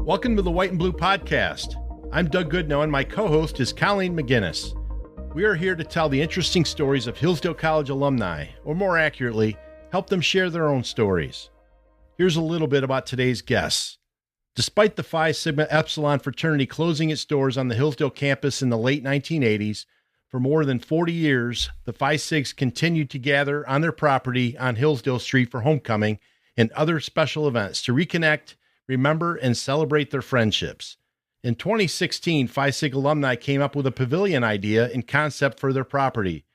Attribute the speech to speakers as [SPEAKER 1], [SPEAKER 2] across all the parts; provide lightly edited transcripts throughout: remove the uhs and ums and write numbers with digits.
[SPEAKER 1] Welcome to the White and Blue Podcast. I'm Doug Goodnow, and my co-host is Colleen McGinnis. We are here to tell the interesting stories of Hillsdale College alumni, or more accurately, help them share their own stories. Here's a little bit about today's guests. Despite the Phi Sigma Epsilon fraternity closing its doors on the Hillsdale campus in the late 1980s, for more than 40 years, the Phi Sigs continued to gather on their property on Hillsdale Street for homecoming and other special events to reconnect, remember, and celebrate their friendships. In 2016, Phi Sig Alumni came up with a pavilion idea and concept for their property.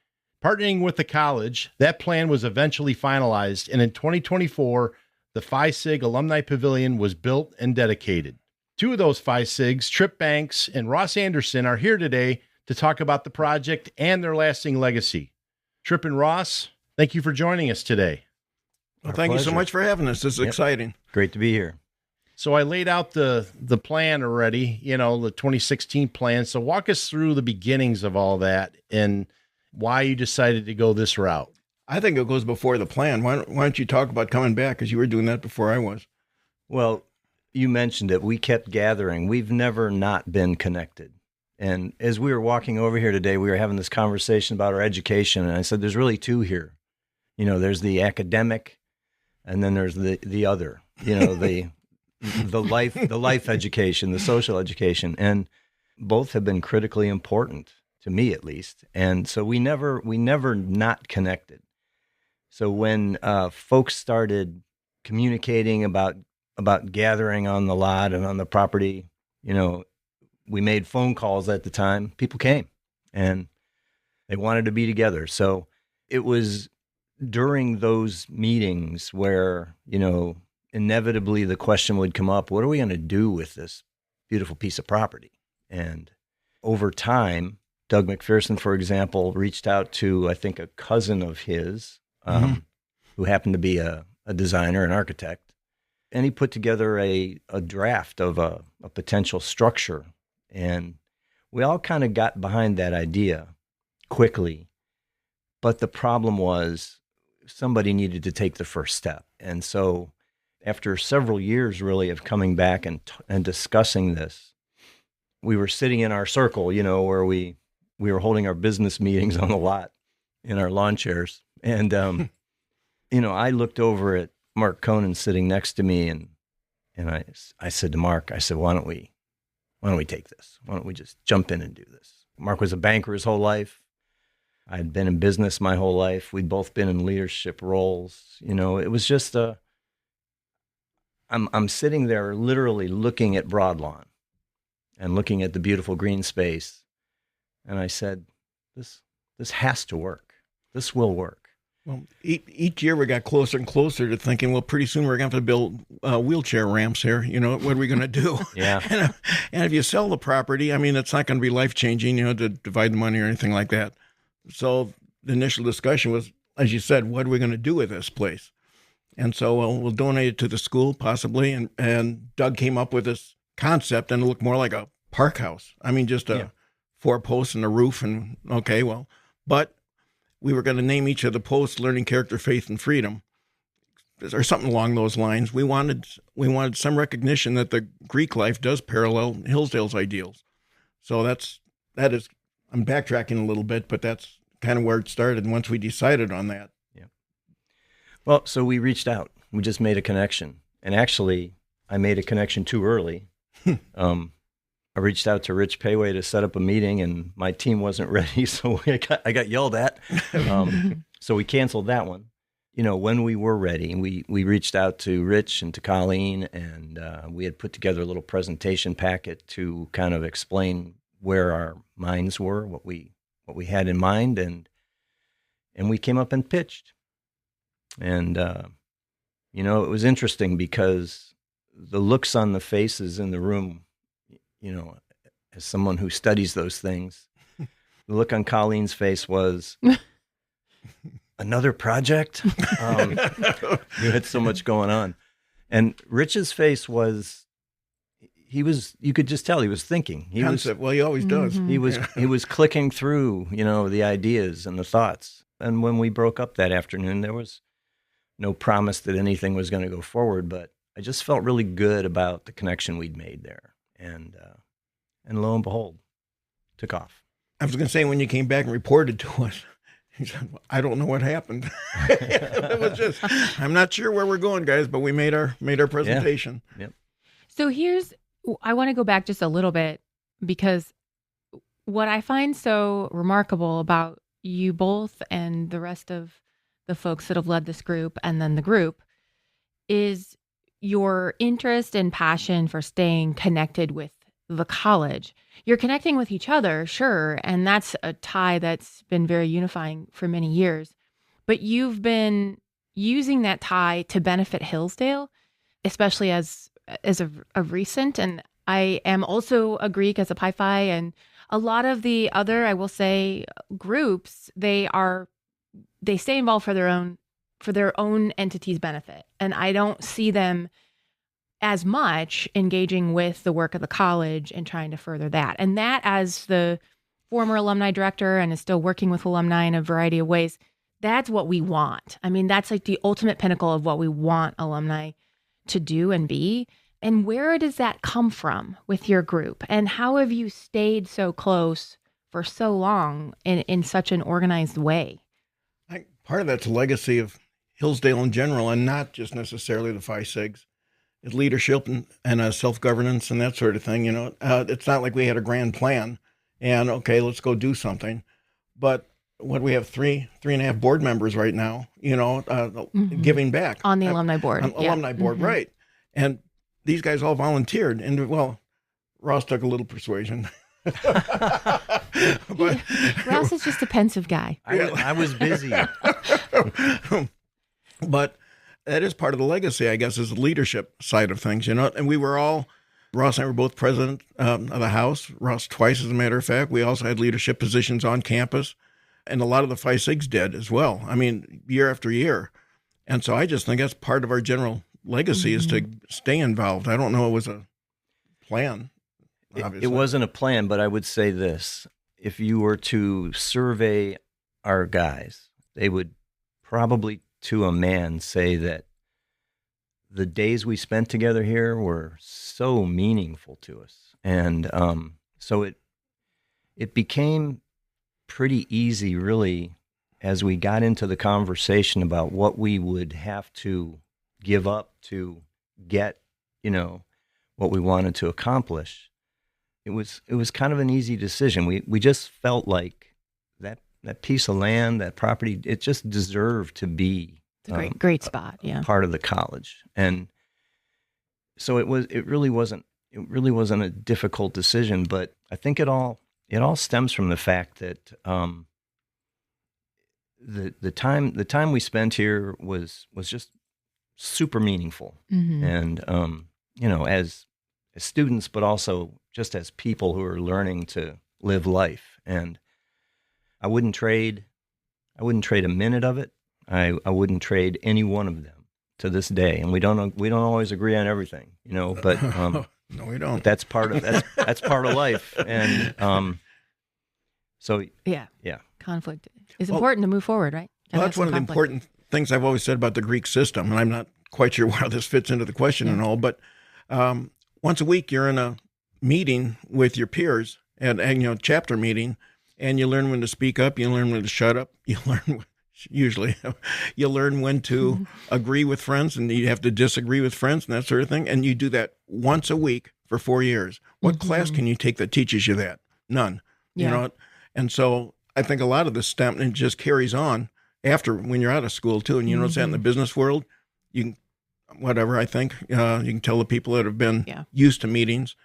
[SPEAKER 1] Partnering with the college, that plan was eventually finalized, and in 2024, the Phi Sig Alumni Pavilion was built and dedicated. Two of those Phi Sigs, Trip Banks and Ross Anderson, are here today to talk about the project and their lasting legacy. Trip and Ross, thank you for joining us today.
[SPEAKER 2] Well, thank you so much for having us. This is exciting.
[SPEAKER 3] Great to be here.
[SPEAKER 1] So I laid out the plan already, the 2016 plan. So walk us through the beginnings of all that and why you decided to go this route.
[SPEAKER 2] I think it goes before the plan. Why don't you talk about coming back, because you were doing that before I was.
[SPEAKER 3] Well, you mentioned it. We kept gathering. We've never not been connected. And as we were walking over here today, we were having this conversation about our education. And I said, there's really two here. There's the academic and then there's the other, the life education, the social education. And both have been critically important to me, at least. And so we never not connected. So when folks started communicating about gathering on the lot and on the property, we made phone calls at the time. People came and they wanted to be together. So it was during those meetings where, inevitably the question would come up, what are we going to do with this beautiful piece of property? And over time, Doug McPherson, for example, reached out to, I think, a cousin of his, who happened to be a designer, an architect, and he put together a draft of a potential structure. And we all kind of got behind that idea quickly. But the problem was somebody needed to take the first step. And so after several years really of coming back and discussing this, we were sitting in our circle, where we were holding our business meetings on the lot in our lawn chairs. And, I looked over at Mark Conan sitting next to me and I said to Mark, why don't we take this? Why don't we just jump in and do this? Mark was a banker his whole life. I'd been in business my whole life. We'd both been in leadership roles. It was just I'm sitting there literally looking at Broad Lawn and looking at the beautiful green space. And I said, this has to work. This will work.
[SPEAKER 2] Well, each year we got closer and closer to thinking, well, pretty soon we're going to have to build wheelchair ramps here. What are we going to do?
[SPEAKER 3] Yeah.
[SPEAKER 2] And if you sell the property, it's not going to be life-changing, to divide the money or anything like that. So the initial discussion was, as you said, what are we going to do with this place? And so we'll donate it to the school possibly. And Doug came up with this concept, and it looked more like a park house. Just four posts and a roof, and but we were going to name each of the posts Learning, Character, Faith, and Freedom, or something along those lines. We wanted some recognition that the Greek life does parallel Hillsdale's ideals. So that is, I'm backtracking a little bit, but that's kind of where it started once we decided on that.
[SPEAKER 3] Yeah. Well, so we reached out. We just made a connection. And actually, I made a connection too early. I reached out to Rich Payway to set up a meeting, and my team wasn't ready, so I got yelled at. So we canceled that one. When we were ready, we reached out to Rich and to Colleen, and we had put together a little presentation packet to kind of explain where our minds were, what we had in mind, and we came up and pitched. And it was interesting because the looks on the faces in the room, as someone who studies those things, the look on Colleen's face was another project. You had so much going on, and Rich's face was. You could just tell he was thinking. He
[SPEAKER 2] always does.
[SPEAKER 3] He was clicking through, the ideas and the thoughts. And when we broke up that afternoon, there was no promise that anything was going to go forward, but I just felt really good about the connection we'd made there. And lo and behold, took off.
[SPEAKER 2] I was going to say, when you came back and reported to us, he said, well, I don't know what happened. It was just, I'm not sure where we're going, guys, but we made our presentation.
[SPEAKER 3] Yeah. Yep.
[SPEAKER 4] So I want to go back just a little bit, because what I find so remarkable about you both and the rest of the folks that have led this group and then the group is your interest and passion for staying connected with the college. You're connecting with each other, sure, and that's a tie that's been very unifying for many years. But you've been using that tie to benefit Hillsdale, especially as of recent. And I am also a Greek as a Pi Phi, and a lot of the other, I will say, groups, they stay involved for their own entity's benefit. And I don't see them as much engaging with the work of the college and trying to further that. And that, as the former alumni director and is still working with alumni in a variety of ways, that's what we want. I mean, that's like the ultimate pinnacle of what we want alumni to do and be. And where does that come from with your group? And how have you stayed so close for so long in such an organized way?
[SPEAKER 2] I think part of that's a legacy of Hillsdale in general, and not just necessarily the Phi Sigs. It's leadership and self-governance and that sort of thing. It's not like we had a grand plan and, okay, let's go do something. But what we have 3.5 board members right now, giving back.
[SPEAKER 4] On the alumni board.
[SPEAKER 2] Alumni board, right. And these guys all volunteered. And, well, Ross took a little persuasion. But
[SPEAKER 4] Ross is just a pensive guy.
[SPEAKER 3] I was busy.
[SPEAKER 2] But that is part of the legacy, I guess, is the leadership side of things, And we were all, Ross and I were both president of the House. Ross twice, as a matter of fact. We also had leadership positions on campus. And a lot of the Phi Sigs did as well. I mean, year after year. And so I just think that's part of our general legacy is to stay involved. I don't know it was a plan, obviously.
[SPEAKER 3] It wasn't a plan, but I would say this. If you were to survey our guys, they would probably to a man say that the days we spent together here were so meaningful to us. And so it became pretty easy, really, as we got into the conversation about what we would have to give up to get, what we wanted to accomplish. It was kind of an easy decision. We just felt like that piece of land, that property, it just deserved to be
[SPEAKER 4] great spot,
[SPEAKER 3] part of the college. And so it really wasn't a difficult decision, but I think it all stems from the fact that the time we spent here was just super meaningful. And as students, but also just as people who are learning to live life. And I wouldn't trade a minute of it. I wouldn't trade any one of them to this day. And we don't always agree on everything, but
[SPEAKER 2] no, we don't.
[SPEAKER 3] But that's part of life. And so yeah,
[SPEAKER 4] conflict is important to move forward, right?
[SPEAKER 2] Well, that's one of the important things I've always said about the Greek system, and I'm not quite sure how this fits into the question and all, but once a week you're in a meeting with your peers and chapter meeting, and you learn when to speak up, you learn when to shut up, you learn when to agree with friends, and you have to disagree with friends and that sort of thing, and you do that once a week for 4 years. What class can you take that teaches you that? None. And so I think a lot of this stuff and just carries on after when you're out of school too. And you notice that in the business world, you can, I think, you can tell the people that have been used to meetings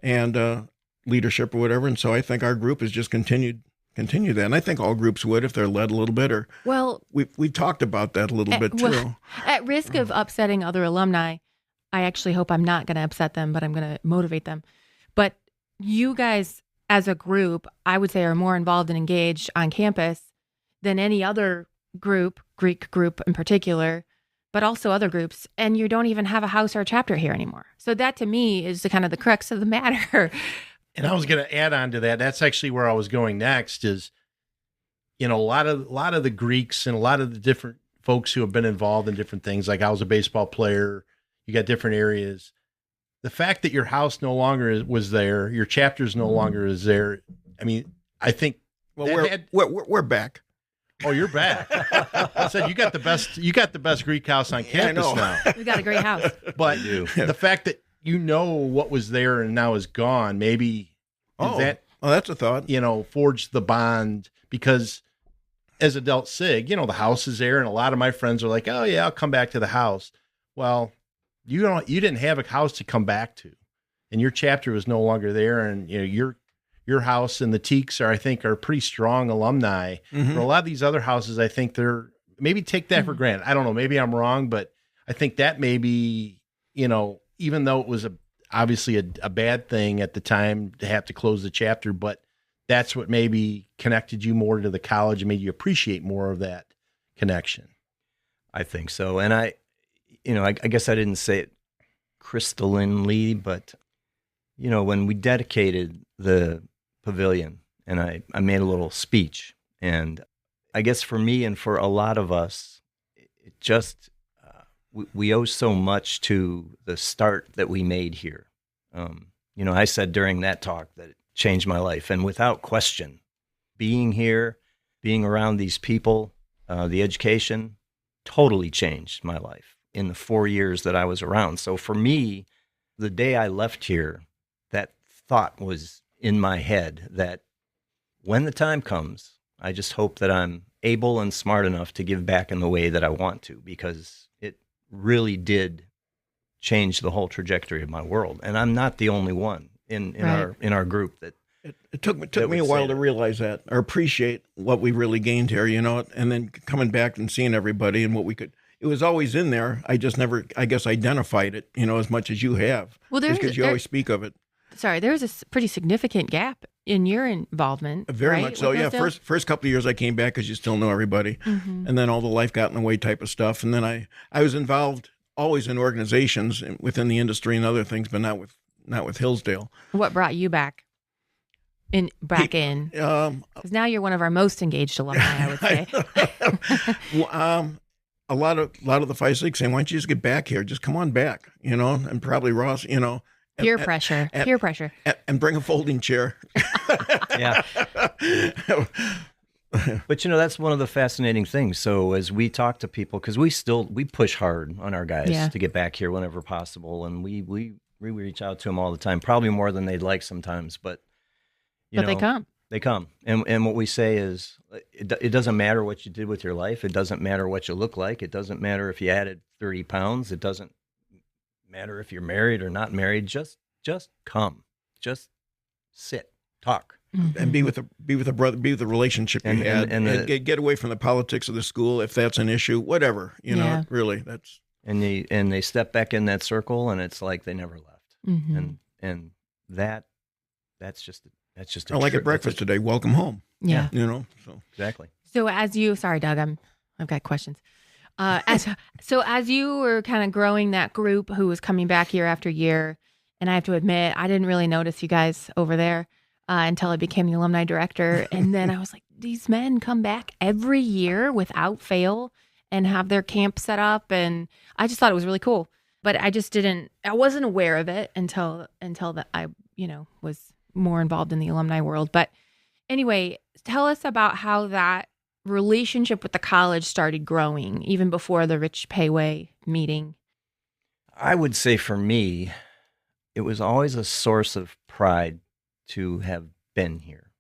[SPEAKER 2] and leadership or whatever. And so I think our group has just continued that. And I think all groups would if they're led a little bit. Or we talked about that a little bit too.
[SPEAKER 4] Well, at risk of upsetting other alumni, I actually hope I'm not going to upset them, but I'm going to motivate them. But you guys, as a group, I would say are more involved and engaged on campus than any other group, Greek group in particular, but also other groups. And you don't even have a house or a chapter here anymore. So that to me is the crux of the matter.
[SPEAKER 1] And I was going to add on to that. That's actually where I was going next is, a lot of the Greeks and a lot of the different folks who have been involved in different things. Like I was a baseball player, you got different areas. The fact that your house no longer was there, your chapters no longer is there. I mean, I think.
[SPEAKER 2] Well, we're back.
[SPEAKER 1] Oh, you're back. I said you got the best Greek house on campus now.
[SPEAKER 4] We got a great house.
[SPEAKER 1] But the fact that you know what was there and now is gone, maybe
[SPEAKER 2] that's a thought.
[SPEAKER 1] Forged the bond, because as a Delta Sig, the house is there, and a lot of my friends are like, "Oh yeah, I'll come back to the house." Well, you didn't have a house to come back to, and your chapter was no longer there, and your house and the Teaks are pretty strong alumni.
[SPEAKER 2] Mm-hmm.
[SPEAKER 1] For a lot of these other houses, I think they're maybe take that for granted. I don't know. Maybe I'm wrong, but I think that maybe, even though it was obviously a bad thing at the time to have to close the chapter, but that's what maybe connected you more to the college and made you appreciate more of that connection.
[SPEAKER 3] I think so. And I guess I didn't say it crystallinely, but, when we dedicated the pavilion, and I made a little speech, and I guess for me and for a lot of us, it just we owe so much to the start that we made here. I said during that talk that it changed my life, and without question, being here, being around these people, the education totally changed my life in the 4 years that I was around. So for me, the day I left here, that thought was in my head that when the time comes, I just hope that I'm able and smart enough to give back in the way that I want to, because it really did change the whole trajectory of my world. And I'm not the only one in our group that.
[SPEAKER 2] It took me a while to realize that, or appreciate what we really gained here, and then coming back and seeing everybody and what we could. It was always in there. I just never, I guess, identified it, as much as you have. Well, because you always speak of it.
[SPEAKER 4] Sorry, there was a pretty significant gap in your involvement.
[SPEAKER 2] Very much so, yeah. First couple of years I came back because you still know everybody, and then all the life got in the way type of stuff. And then I was involved always in organizations within the industry and other things, but not with Hillsdale.
[SPEAKER 4] What brought you back? Because now you're one of our most engaged alumni, I would say.
[SPEAKER 2] A lot of the Phi Sigs saying, "Why don't you just get back here? Just come on back," and probably Ross,
[SPEAKER 4] Peer pressure,
[SPEAKER 2] and bring a folding chair.
[SPEAKER 3] Yeah. But that's one of the fascinating things. So as we talk to people, because we push hard on our guys to get back here whenever possible, and we reach out to them all the time, probably more than they'd like sometimes, but
[SPEAKER 4] they come.
[SPEAKER 3] They come. And what we say is, it doesn't matter what you did with your life. It doesn't matter what you look like. It doesn't matter if you added 30 pounds. It doesn't matter if you're married or not married. Just come. Just sit, talk.
[SPEAKER 2] And be with a brother, be with the relationship you had, and get away from the politics of the school if that's an issue, whatever, really that's.
[SPEAKER 3] And they step back in that circle, and it's like they never left. Mm-hmm. And that's just
[SPEAKER 2] like at breakfast today. Welcome home.
[SPEAKER 4] Yeah.
[SPEAKER 2] So
[SPEAKER 3] exactly.
[SPEAKER 4] So sorry, Doug, I've got questions. As you were kind of growing that group who was coming back year after year, and I have to admit, I didn't really notice you guys over there until I became the alumni director. And then I was like, these men come back every year without fail and have their camp set up. And I just thought it was really cool. But I wasn't aware of it until that I, was more involved in the alumni world. But anyway, tell us about how that relationship with the college started growing, even before the Rich Payway meeting.
[SPEAKER 3] I would say for me, it was always a source of pride to have been here.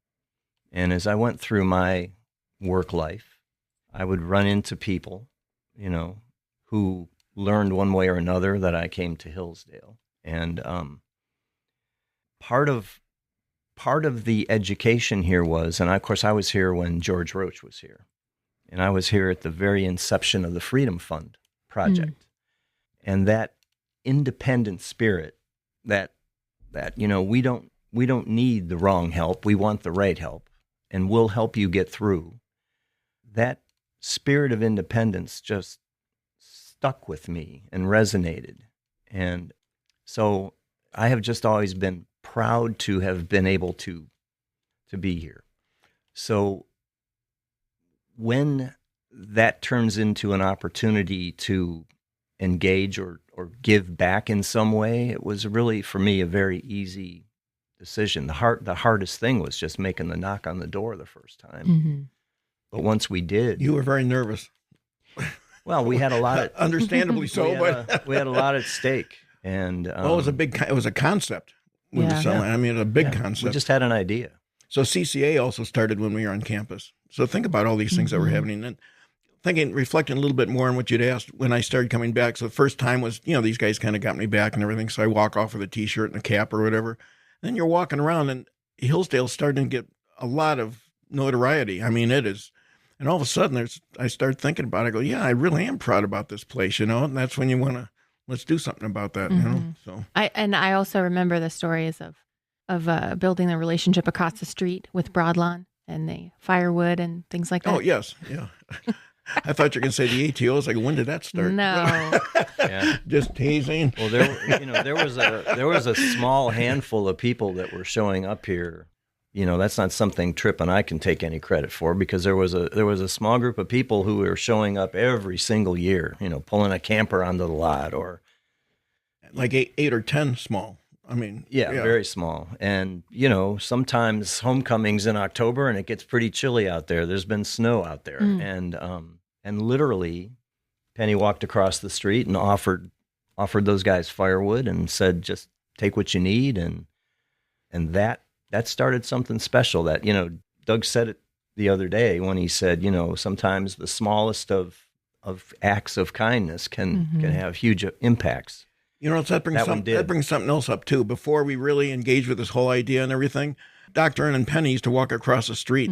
[SPEAKER 3] And as I went through my work life, I would run into people, who learned one way or another that I came to Hillsdale. And part of the education here was, and of course I was here when George Roach was here, and I was here at the very inception of the Freedom Fund project. And that independent spirit that we don't need the wrong help, we want the right help, and we'll help you get through. That spirit of independence just stuck with me and resonated. And so I have just always been proud to have been able to be here. So when that turns into an opportunity to engage or or give back in some way, it was really, for me, a very easy decision. The hardest thing was just making the knock on the door the first time.
[SPEAKER 4] Mm-hmm.
[SPEAKER 3] But once we did,
[SPEAKER 2] You were very nervous.
[SPEAKER 3] well, we had a lot of
[SPEAKER 2] Understandably so, but
[SPEAKER 3] we had a lot at stake, and
[SPEAKER 2] it was a concept. We were
[SPEAKER 4] Yeah.
[SPEAKER 2] selling. I mean, a big
[SPEAKER 3] we
[SPEAKER 2] concept.
[SPEAKER 3] just had an idea.
[SPEAKER 2] So CCA also started when we were on campus. So think about all these things that were happening, and reflecting a little bit more on what you'd asked when I started coming back. So the first time was, these guys kind of got me back and everything. So I walk off with a T-shirt and a cap or whatever. Then you're walking around, and Hillsdale's starting to get a lot of notoriety. I mean, it is. And all of a sudden, I start thinking about it. I go, yeah, I really am proud about this place, and that's when you want to, let's do something about that, So
[SPEAKER 4] I also remember the stories of building the relationship across the street with Broadlawn and the firewood and things like that.
[SPEAKER 2] Oh, yes, yeah. I thought you were going to say the ATOs. Like, when did that start?
[SPEAKER 4] No.
[SPEAKER 3] Yeah.
[SPEAKER 2] Just hazing.
[SPEAKER 3] Well, there was a small handful of people that were showing up here. That's not something Tripp and I can take any credit for, because there was a small group of people who were showing up every single year, pulling a camper onto the lot, or
[SPEAKER 2] like 8 or 10 small. I mean,
[SPEAKER 3] yeah, very small. And, sometimes homecoming's in October and it gets pretty chilly out there. There's been snow out there. And literally Penny walked across the street and offered those guys firewood and said, just take what you need. And that started something special that, Doug said it the other day when he said, sometimes the smallest of acts of kindness can have huge impacts.
[SPEAKER 2] That brings something else up too. Before we really engaged with this whole idea and everything, Dr. and Penny used to walk across the street.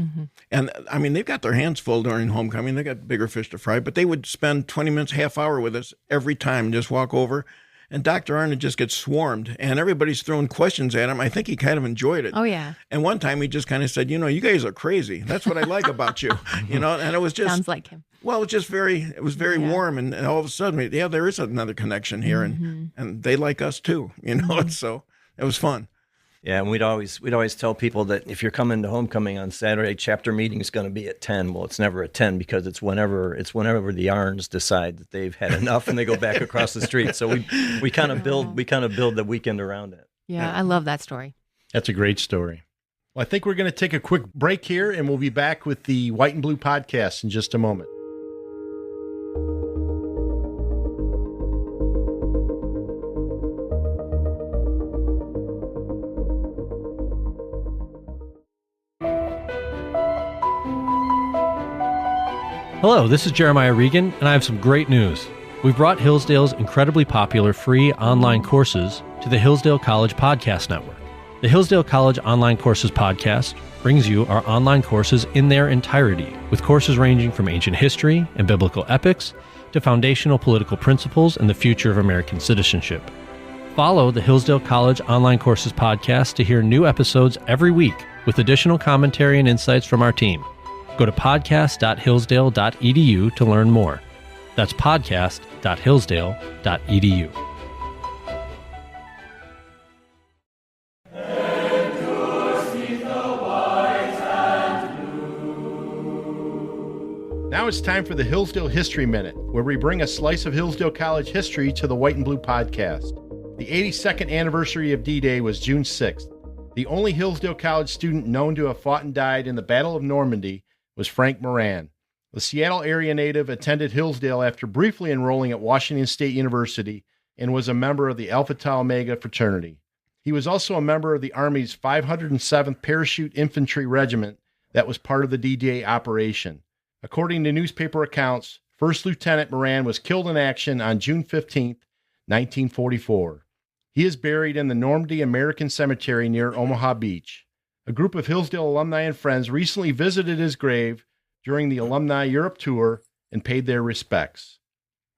[SPEAKER 2] And I mean, they've got their hands full during homecoming. They got bigger fish to fry, but they would spend 20 minutes, half hour with us every time, just walk over. And Dr. Arnott just gets swarmed, and everybody's throwing questions at him. I think he kind of enjoyed it.
[SPEAKER 4] Oh, yeah.
[SPEAKER 2] And one time he just kind of said, you guys are crazy. That's what I like about you. And it was just.
[SPEAKER 4] Sounds like him.
[SPEAKER 2] Well, it was very warm. And all of a sudden, there is another connection here. And they like us too, So it was fun.
[SPEAKER 3] Yeah, and we'd always tell people that if you're coming to homecoming on Saturday, chapter meeting is going to be at 10. Well, it's never at 10 because it's whenever the Arns decide that they've had enough and they go back across the street. So we kind of build the weekend around it.
[SPEAKER 4] Yeah, I love that story.
[SPEAKER 1] That's a great story. Well, I think we're going to take a quick break here, and we'll be back with the White and Blue podcast in just a moment.
[SPEAKER 5] Hello, this is Jeremiah Regan, and I have some great news. We've brought Hillsdale's incredibly popular free online courses to the Hillsdale College Podcast Network. The Hillsdale College Online Courses Podcast brings you our online courses in their entirety, with courses ranging from ancient history and biblical epics to foundational political principles and the future of American citizenship. Follow the Hillsdale College Online Courses Podcast to hear new episodes every week with additional commentary and insights from our team. Go to podcast.hillsdale.edu to learn more. That's podcast.hillsdale.edu.
[SPEAKER 1] Now it's time for the Hillsdale History Minute, where we bring a slice of Hillsdale College history to the White and Blue podcast. The 82nd anniversary of D-Day was June 6th. The only Hillsdale College student known to have fought and died in the Battle of Normandy was Frank Moran. The Seattle area native attended Hillsdale after briefly enrolling at Washington State University and was a member of the Alpha Tau Omega fraternity. He was also a member of the Army's 507th Parachute Infantry Regiment that was part of the D-Day operation. According to newspaper accounts, First Lieutenant Moran was killed in action on June 15, 1944. He is buried in the Normandy American Cemetery near Omaha Beach. A group of Hillsdale alumni and friends recently visited his grave during the Alumni Europe tour and paid their respects.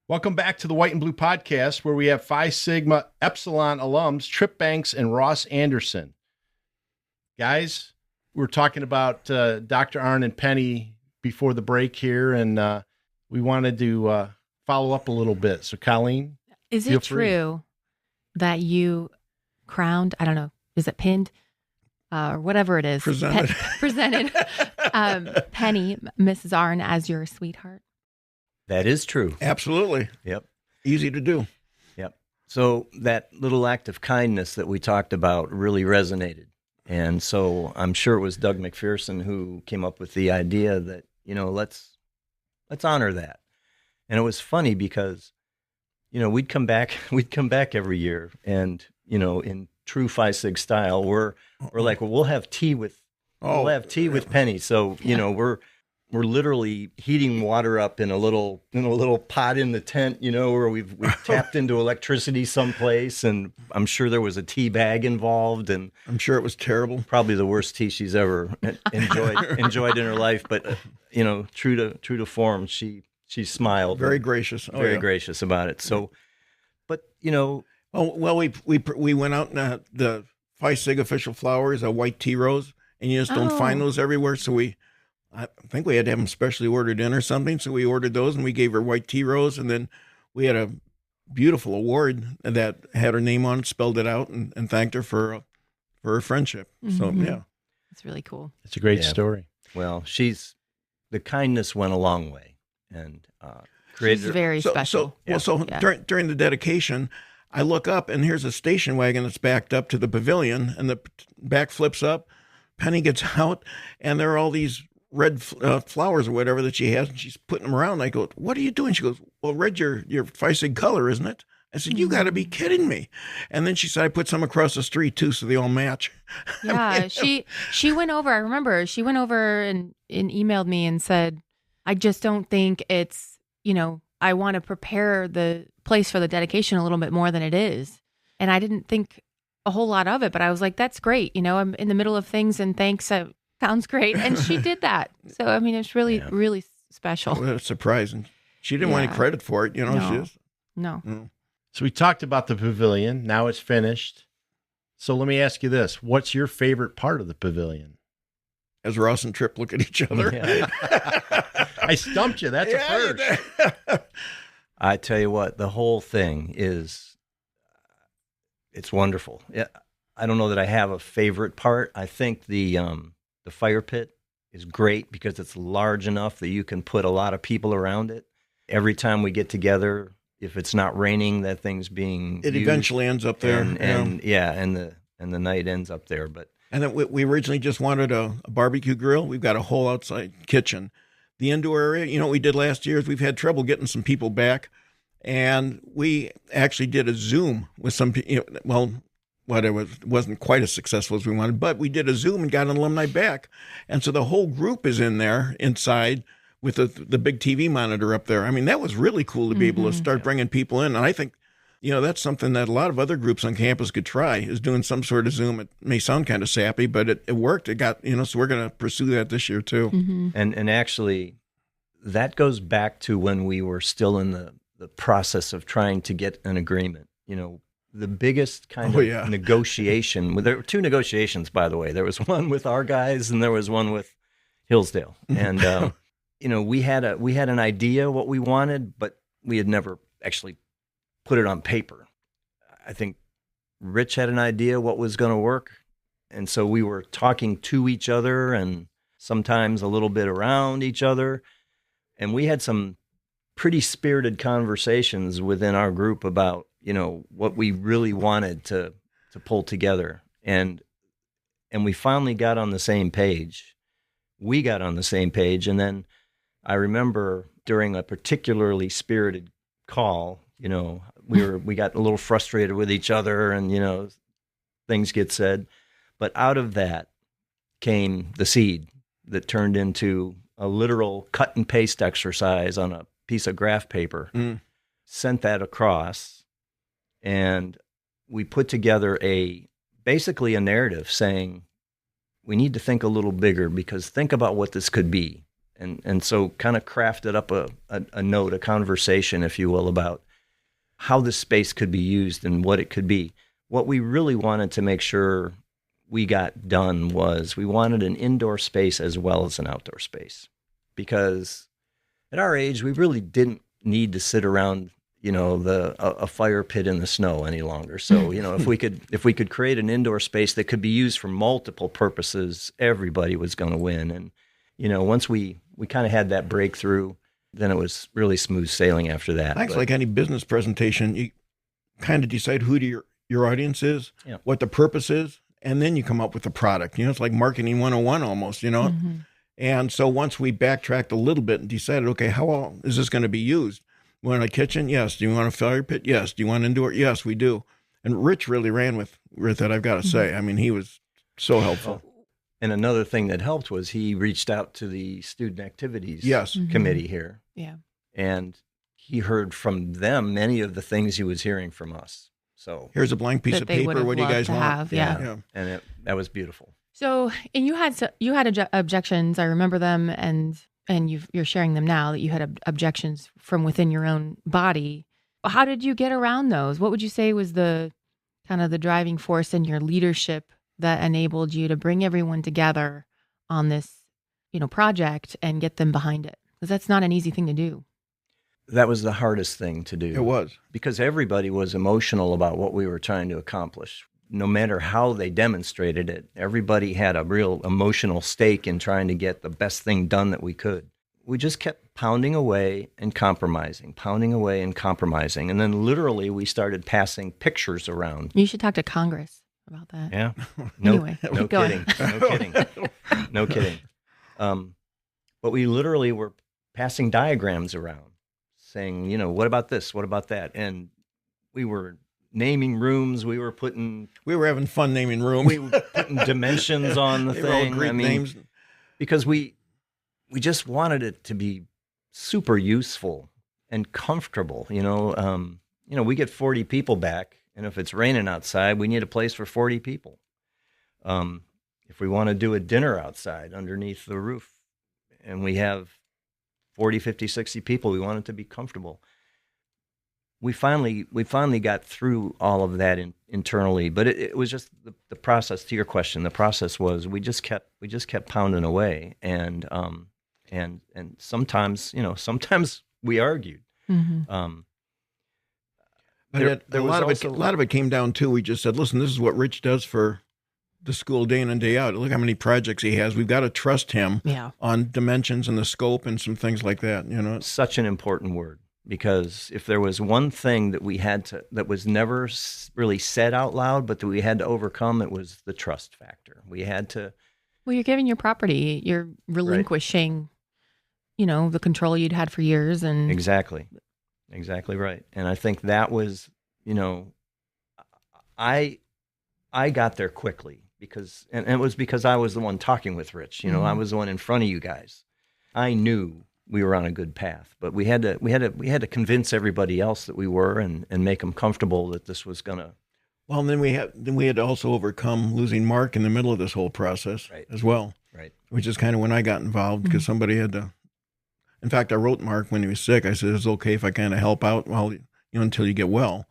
[SPEAKER 1] Welcome back to the White and Blue podcast, where we have Phi Sigma Epsilon alums Tripp Banks and Ross Anderson. Guys, we were talking about Dr. Arnn and Penny before the break here, and we wanted to follow up a little bit. So, Colleen,
[SPEAKER 4] is it true that you crowned, I don't know, is it pinned? Or whatever it is, presented Penny, Mrs. Arnn, as your sweetheart?
[SPEAKER 3] That is true.
[SPEAKER 2] Absolutely.
[SPEAKER 3] Yep.
[SPEAKER 2] Easy to do.
[SPEAKER 3] Yep. So that little act of kindness that we talked about really resonated. And so I'm sure it was Doug McPherson who came up with the idea that, let's honor that. And it was funny because, we'd come back every year, and, in true Phi Sig style, we're like, well, we'll have tea with Penny. So, we're literally heating water up in a little pot in the tent, where we've tapped into electricity someplace, and I'm sure there was a tea bag involved, and
[SPEAKER 2] I'm sure it was terrible.
[SPEAKER 3] Probably the worst tea she's ever enjoyed in her life. But true to form, she smiled,
[SPEAKER 2] very gracious,
[SPEAKER 3] very gracious about it. So, but
[SPEAKER 2] we went out and the Phi Sig official flower is a white tea rose, and you just don't find those everywhere. So I think we had to have them specially ordered in or something. So we ordered those, and we gave her white tea rose. And then we had a beautiful award that had her name on it, spelled it out, and thanked her for her friendship. Mm-hmm. So, yeah.
[SPEAKER 4] It's really cool.
[SPEAKER 1] It's a great story.
[SPEAKER 3] Well, the kindness went a long way, and created.
[SPEAKER 4] She's very special.
[SPEAKER 2] During the dedication, I look up, and here's a station wagon that's backed up to the pavilion, and the back flips up. Penny gets out, and there are all these red flowers or whatever that she has, and she's putting them around. I go, "What are you doing?" She goes, "Well, red's your Phi Sig color, isn't it?" I said, "You got to be kidding me!" And then she said, "I put some across the street too, so they all match."
[SPEAKER 4] Yeah, she went over. I remember she went over and emailed me and said, "I just don't think it's I want to prepare the place for the dedication a little bit more than it is." And I didn't think a whole lot of it, but I was like, "That's great. I'm in the middle of things, and thanks." Sounds great. And she did that. So, I mean, it's really, really special.
[SPEAKER 2] Well, that's surprising. She didn't want any credit for it,
[SPEAKER 4] No.
[SPEAKER 1] So we talked about the pavilion. Now it's finished. So let me ask you this. What's your favorite part of the pavilion?
[SPEAKER 2] As Ross and Tripp look at each other.
[SPEAKER 1] Yeah. I stumped you. That's a first.
[SPEAKER 3] I tell you what, the whole thing it's wonderful. Yeah, I don't know that I have a favorite part. I think the fire pit is great because it's large enough that you can put a lot of people around it. Every time we get together, if it's not raining, that thing's being
[SPEAKER 2] used, eventually ends up there.
[SPEAKER 3] And the night ends up there.
[SPEAKER 2] And then we originally just wanted a barbecue grill. We've got a whole outside kitchen. The indoor area, what we did last year is we've had trouble getting some people back. And we actually did a Zoom with some people. It wasn't quite as successful as we wanted, but we did a Zoom and got an alumni back. And so the whole group is in there inside with the big TV monitor up there. I mean, that was really cool to be able to start bringing people in. And I think, that's something that a lot of other groups on campus could try, is doing some sort of Zoom. It may sound kind of sappy, but it worked. It got, so we're going to pursue that this year too.
[SPEAKER 4] Mm-hmm.
[SPEAKER 3] And actually, that goes back to when we were still in the process of trying to get an agreement, The biggest kind of negotiation. There were two negotiations, by the way. There was one with our guys, and there was one with Hillsdale. And we had an idea what we wanted, but we had never actually put it on paper. I think Rich had an idea what was going to work, and so we were talking to each other and sometimes a little bit around each other, and we had some pretty spirited conversations within our group about what we really wanted to pull together. And we finally got on the same page. We got on the same page. And then I remember during a particularly spirited call, we got a little frustrated with each other, and, things get said. But out of that came the seed that turned into a literal cut and paste exercise on a piece of graph paper, sent that across. And we put together basically a narrative saying, we need to think a little bigger, because think about what this could be. And so kind of crafted up a note, a conversation, if you will, about how this space could be used and what it could be. What we really wanted to make sure we got done was we wanted an indoor space as well as an outdoor space. Because at our age, we really didn't need to sit around a fire pit in the snow any longer. So, if we could create an indoor space that could be used for multiple purposes, everybody was going to win. And, once we kind of had that breakthrough, then it was really smooth sailing after that.
[SPEAKER 2] Thanks. Like any business presentation, kind of decide who your audience is,
[SPEAKER 3] Yeah.
[SPEAKER 2] what the purpose is, and then you come up with the product. You know, it's like marketing 101 almost, you know?
[SPEAKER 4] Mm-hmm.
[SPEAKER 2] And so once we backtracked a little bit and decided, okay, how is this going to be used? We want a kitchen? Yes. Do you want a fire pit? Yes. Do you want indoor? Yes, we do. And Rich really ran with it, I've got to say. I mean, he was so helpful.
[SPEAKER 3] And another thing that helped was he reached out to the student activities
[SPEAKER 2] Yes.
[SPEAKER 3] committee here.
[SPEAKER 4] Yeah.
[SPEAKER 3] And he heard from them many of the things he was hearing from us. So
[SPEAKER 2] Here's a blank piece
[SPEAKER 4] That
[SPEAKER 2] of
[SPEAKER 4] they
[SPEAKER 2] paper.
[SPEAKER 4] would have
[SPEAKER 2] What do you
[SPEAKER 4] loved
[SPEAKER 2] guys
[SPEAKER 4] to
[SPEAKER 2] want?
[SPEAKER 4] have, yeah.
[SPEAKER 2] Yeah.
[SPEAKER 3] and that was beautiful.
[SPEAKER 4] So, and you had objections. I remember them, and you're sharing them now, that you had objections from within your own body. How did you get around those? What would you say was the kind of the driving force in your leadership that enabled you to bring everyone together on this, project and get them behind it? Because that's not an easy thing to do.
[SPEAKER 3] That was the hardest thing to do.
[SPEAKER 2] It was.
[SPEAKER 3] Because everybody was emotional about what we were trying to accomplish. No matter how they demonstrated it, everybody had a real emotional stake in trying to get the best thing done that we could. We just kept pounding away and compromising. And then literally we started passing pictures around.
[SPEAKER 4] You should talk to Congress about that.
[SPEAKER 3] Yeah.
[SPEAKER 4] Anyway,
[SPEAKER 3] No
[SPEAKER 4] keep going.
[SPEAKER 3] kidding. No kidding. But we literally were passing diagrams around saying, what about this? What about that? And we were naming rooms. We were
[SPEAKER 2] having fun naming rooms.
[SPEAKER 3] we were putting dimensions on the
[SPEAKER 2] They were all
[SPEAKER 3] thing.
[SPEAKER 2] Greek names.
[SPEAKER 3] Because we just wanted it to be super useful and comfortable. We get 40 people back, and if it's raining outside, we need a place for 40 people. If we want to do a dinner outside underneath the roof, and we have 40, 50, 60 people, we want it to be comfortable. We finally got through all of that internally, but it was just the process. To your question, the process was we just kept pounding away, and sometimes we argued.
[SPEAKER 4] Mm-hmm.
[SPEAKER 2] But a lot of it came down to, we just said, listen, this is what Rich does for the school day in and day out. Look how many projects he has. We've got to trust him on dimensions and the scope and some things like that.
[SPEAKER 3] Such an important word. Because if there was one thing that that was never really said out loud, but that we had to overcome, it was the trust factor. We had to.
[SPEAKER 4] Well, you're giving your property, you're relinquishing, the control you'd had for years, and
[SPEAKER 3] exactly right. And I think that was, I got there quickly because, and it was because I was the one talking with Rich. I was the one in front of you guys. I knew we were on a good path, but we had to convince everybody else that we were, and make them comfortable that this was gonna.
[SPEAKER 2] Well, and then we had to also overcome losing Mark in the middle of this whole process as well.
[SPEAKER 3] Right.
[SPEAKER 2] Which is kind of when I got involved, because somebody had to. In fact, I wrote Mark when he was sick. I said, "It's okay if I kind of help out while until you get well."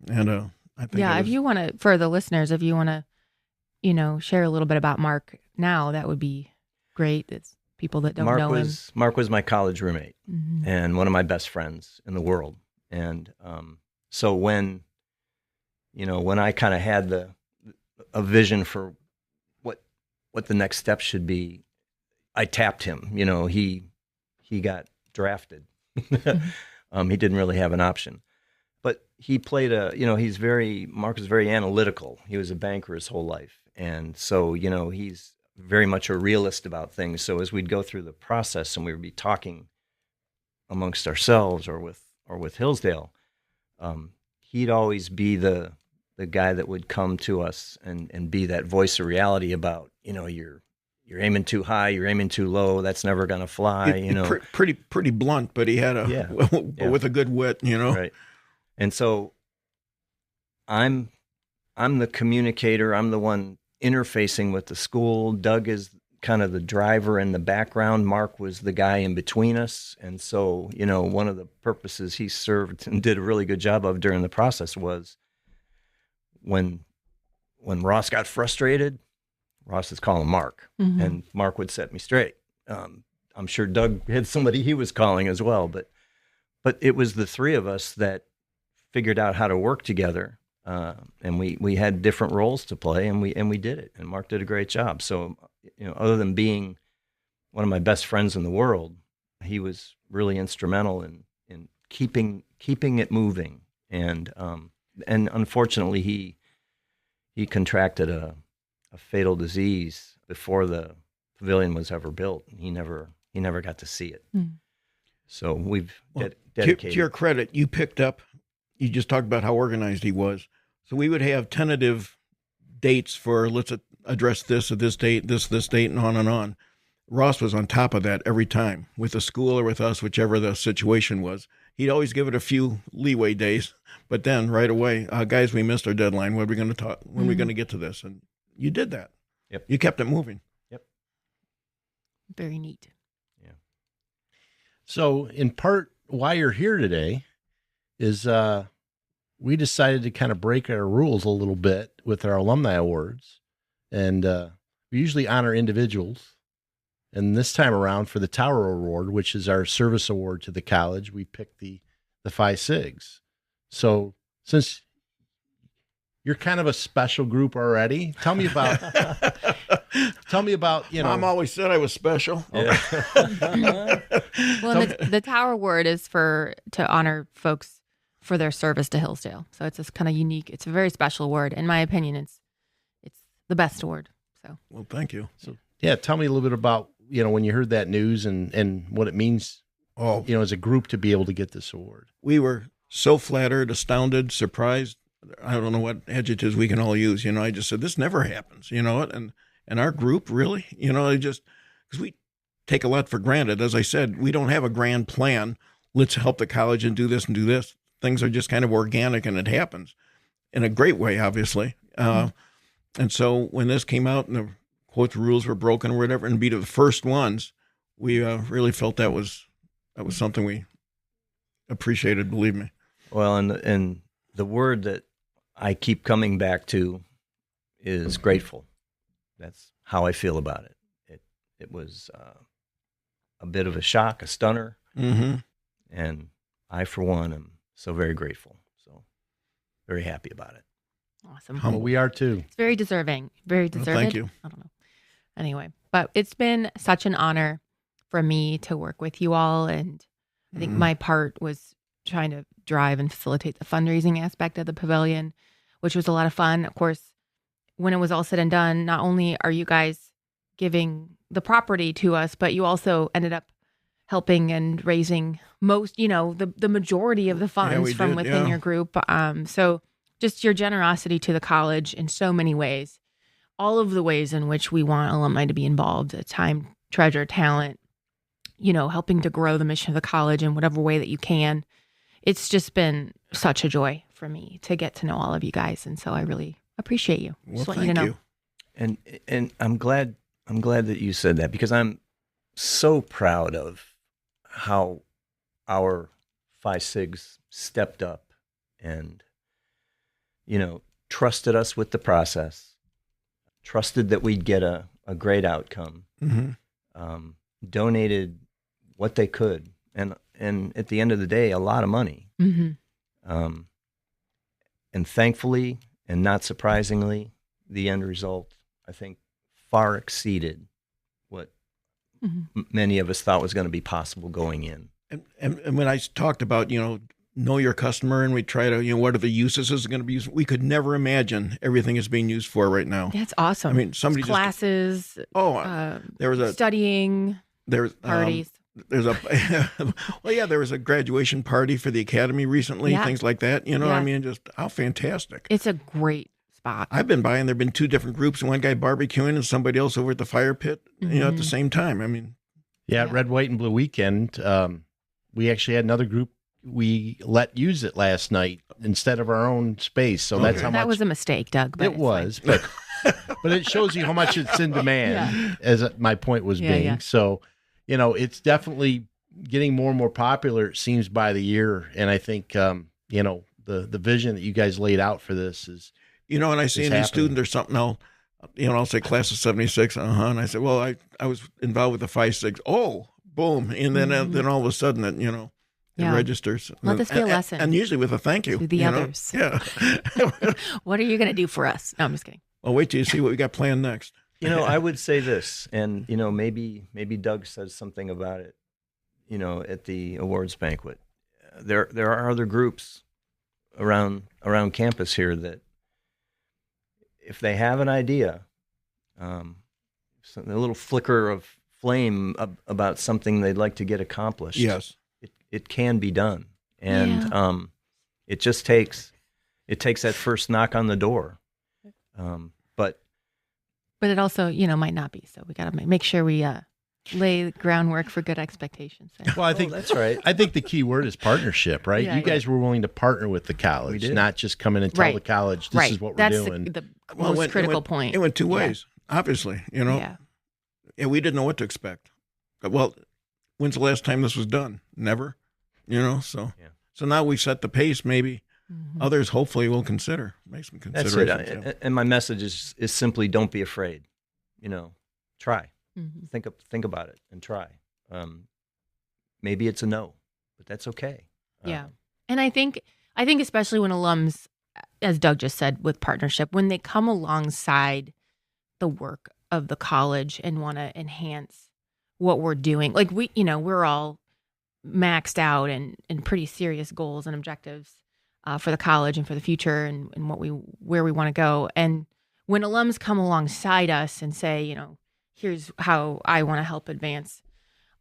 [SPEAKER 2] And I think
[SPEAKER 4] if you want to, for the listeners, if you want to, share a little bit about Mark now, that would be great. It's people that don't know him.
[SPEAKER 3] Mark was my college roommate
[SPEAKER 4] Mm-hmm.
[SPEAKER 3] and one of my best friends in the world. And so when I kind of had a vision for what the next step should be, I tapped him. He got drafted. He didn't really have an option. But he played Mark was very analytical. He was a banker his whole life. And so, he's very much a realist about things. So as we'd go through the process and we would be talking amongst ourselves or with Hillsdale, he'd always be the guy that would come to us and be that voice of reality about, you're aiming too high, you're aiming too low, that's never going to fly,
[SPEAKER 2] Pretty blunt, but he had with a good wit,
[SPEAKER 3] Right. And so I'm the communicator, I'm the one interfacing with the school. Doug is kind of the driver in the background. Mark was the guy in between us. And so, one of the purposes he served and did a really good job of during the process was when Ross got frustrated, Ross is calling Mark, and Mark would set me straight. I'm sure Doug had somebody he was calling as well, but it was the three of us that figured out how to work together. And we had different roles to play, and we did it. And Mark did a great job. So, other than being one of my best friends in the world, he was really instrumental in keeping it moving. And And unfortunately, he contracted a fatal disease before the pavilion was ever built. He never got to see it. So we've dedicated.
[SPEAKER 2] To your credit, you picked up. You just talked about how organized he was. So we would have tentative dates for, let's address this at this date, this date, and on and on. Ross was on top of that every time, with the school or with us, whichever the situation was. He'd always give it a few leeway days, but then right away, guys, we missed our deadline. When are we going to talk? When are we going to get to this? And you did that.
[SPEAKER 3] Yep.
[SPEAKER 2] You kept it moving.
[SPEAKER 3] Yep.
[SPEAKER 4] Very neat.
[SPEAKER 3] Yeah.
[SPEAKER 1] So in part, why you're here today is we decided to kind of break our rules a little bit with our alumni awards. And we usually honor individuals. And this time around for the Tower Award, which is our service award to the college, we picked the Phi Sigs. So since you're kind of a special group already, tell me about,
[SPEAKER 2] Mom always said I was special.
[SPEAKER 3] Yeah.
[SPEAKER 4] Well, the Tower Award is to honor folks for their service to Hillsdale. So it's this kind of unique, it's a very special award. In my opinion, it's the best award. So,
[SPEAKER 2] well, thank you.
[SPEAKER 1] So, yeah, tell me a little bit about, when you heard that news and what it means, as a group to be able to get this award.
[SPEAKER 2] We were so flattered, astounded, surprised. I don't know what adjectives we can all use. I just said, this never happens, and our group really, because we take a lot for granted. As I said, we don't have a grand plan. Let's help the college and do this and do this. Things are just kind of organic, and it happens in a great way, obviously. And so when this came out and the quote rules were broken or whatever, and be to the first ones, we really felt that was something we appreciated. Believe me.
[SPEAKER 3] Well, and the word that I keep coming back to is grateful. That's how I feel about it. It was a bit of a shock, a stunner, and I, for one, am so very grateful. So very happy about it.
[SPEAKER 4] Awesome.
[SPEAKER 1] Well, we are too.
[SPEAKER 4] It's very deserving. Very deserving.
[SPEAKER 2] Well, thank you.
[SPEAKER 4] I don't know. Anyway, but it's been such an honor for me to work with you all. And I think my part was trying to drive and facilitate the fundraising aspect of the pavilion, which was a lot of fun. Of course, when it was all said and done, not only are you guys giving the property to us, but you also ended up helping and raising most, the majority of the funds from within your group. So just your generosity to the college in so many ways, all of the ways in which we want alumni to be involved, time, treasure, talent, helping to grow the mission of the college in whatever way that you can. It's just been such a joy for me to get to know all of you guys. And so I really appreciate you.
[SPEAKER 2] Well,
[SPEAKER 4] just want you to know.
[SPEAKER 3] And I'm glad that you said that, because I'm so proud of how our Phi Sigs stepped up and, trusted us with the process, trusted that we'd get a great outcome, donated what they could, and at the end of the day, a lot of money. And thankfully, and not surprisingly, the end result, I think, far exceeded what many of us thought was going to be possible going in.
[SPEAKER 2] And when I talked about, know your customer, and we try to, what are the uses is going to be used, we could never imagine everything is being used for right now.
[SPEAKER 4] That's awesome.
[SPEAKER 2] I mean, somebody
[SPEAKER 4] classes,
[SPEAKER 2] there was
[SPEAKER 4] studying, parties.
[SPEAKER 2] There's there was a graduation party for the academy recently, things like that. I mean, just how fantastic.
[SPEAKER 4] It's a great spot.
[SPEAKER 2] I've been by, and there've been two different groups, and one guy barbecuing and somebody else over at the fire pit, at the same time. I mean,
[SPEAKER 1] Red, White, and Blue weekend. We actually had another group we let use it last night instead of our own space. So that's how much.
[SPEAKER 4] That was a mistake, Doug. But
[SPEAKER 1] it was, but it shows you how much it's in demand, as my point was being. Yeah. So, it's definitely getting more and more popular, it seems, by the year. And I think, the vision that you guys laid out for this is,
[SPEAKER 2] and I see any student or something, I'll say class of 76. And I said, well, I was involved with the Phi Sigs. Oh, boom. And then all of a sudden it registers.
[SPEAKER 4] Let this be a lesson.
[SPEAKER 2] And usually with a thank you.
[SPEAKER 4] To the others.
[SPEAKER 2] Yeah.
[SPEAKER 4] What are you going to do for us? No, I'm just kidding.
[SPEAKER 2] Well, wait till you see what we got planned next.
[SPEAKER 3] I would say this, and, maybe Doug says something about it, at the awards banquet. There are other groups around campus here that if they have an idea, a little flicker of flame about something they'd like to get accomplished,
[SPEAKER 2] Yes.
[SPEAKER 3] it can be done. And it just takes that first knock on the door.
[SPEAKER 4] But it also, might not be. So we got to make sure we lay the groundwork for good expectations.
[SPEAKER 1] Well, I think
[SPEAKER 3] that's right.
[SPEAKER 1] I think the key word is partnership, right?
[SPEAKER 4] Yeah,
[SPEAKER 1] you guys were willing to partner with the college,
[SPEAKER 3] did.
[SPEAKER 1] not just come in and tell the college this is what we're doing.
[SPEAKER 4] That's the most critical point.
[SPEAKER 2] It went two ways, obviously,
[SPEAKER 4] Yeah.
[SPEAKER 2] And we didn't know what to expect. Well, when's the last time this was done? Never, so.
[SPEAKER 3] Yeah.
[SPEAKER 2] So now we've set the pace, maybe
[SPEAKER 4] Mm-hmm.
[SPEAKER 2] others hopefully will consider, make some
[SPEAKER 3] That's
[SPEAKER 2] considerations.
[SPEAKER 3] it. And my message is simply don't be afraid. Try.
[SPEAKER 4] Mm-hmm.
[SPEAKER 3] Think about it and try. Maybe it's a no, but that's okay.
[SPEAKER 4] Yeah. And I think especially when alums, as Doug just said, with partnership, when they come alongside the work of the college and want to enhance what we're doing, like we're all maxed out and pretty serious goals and objectives for the college and for the future and where we want to go. And when alums come alongside us and say, here's how I want to help advance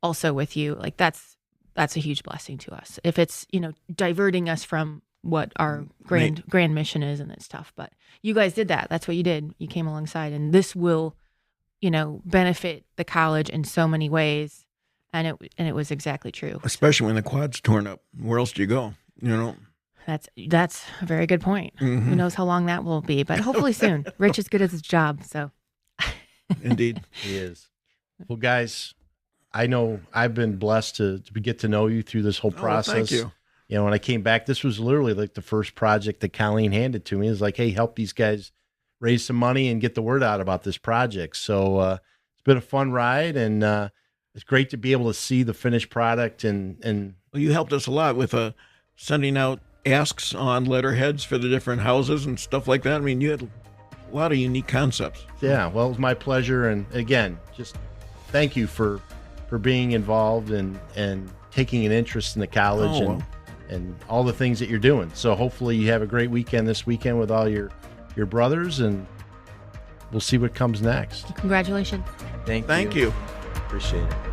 [SPEAKER 4] also with you, like that's a huge blessing to us. If it's, diverting us from what our grand mission is and that stuff. But you guys did that. That's what you did. You came alongside, and this will, benefit the college in so many ways. And it was exactly true.
[SPEAKER 2] Especially when the quad's torn up. Where else do you go?
[SPEAKER 4] That's a very good point.
[SPEAKER 2] Mm-hmm.
[SPEAKER 4] Who knows how long that will be, but hopefully soon. Rich is good at his job, so.
[SPEAKER 2] Indeed.
[SPEAKER 3] He is.
[SPEAKER 1] Well, guys, I know I've been blessed to get to know you through this whole process.
[SPEAKER 2] Thank you.
[SPEAKER 1] When I came back, this was literally like the first project that Colleen handed to me. It was like, hey, help these guys raise some money and get the word out about this project. So it's been a fun ride, and it's great to be able to see the finished product. And
[SPEAKER 2] Well, you helped us a lot with sending out asks on letterheads for the different houses and stuff like that. I mean, you had a lot of unique concepts.
[SPEAKER 1] yeah, well, it was my pleasure. And again, just thank you for being involved and taking an interest in the college and all the things that you're doing. So hopefully you have a great weekend this weekend with all your brothers, and we'll see what comes next.
[SPEAKER 4] Congratulations.
[SPEAKER 3] Thank
[SPEAKER 2] Thank you.
[SPEAKER 3] Appreciate it.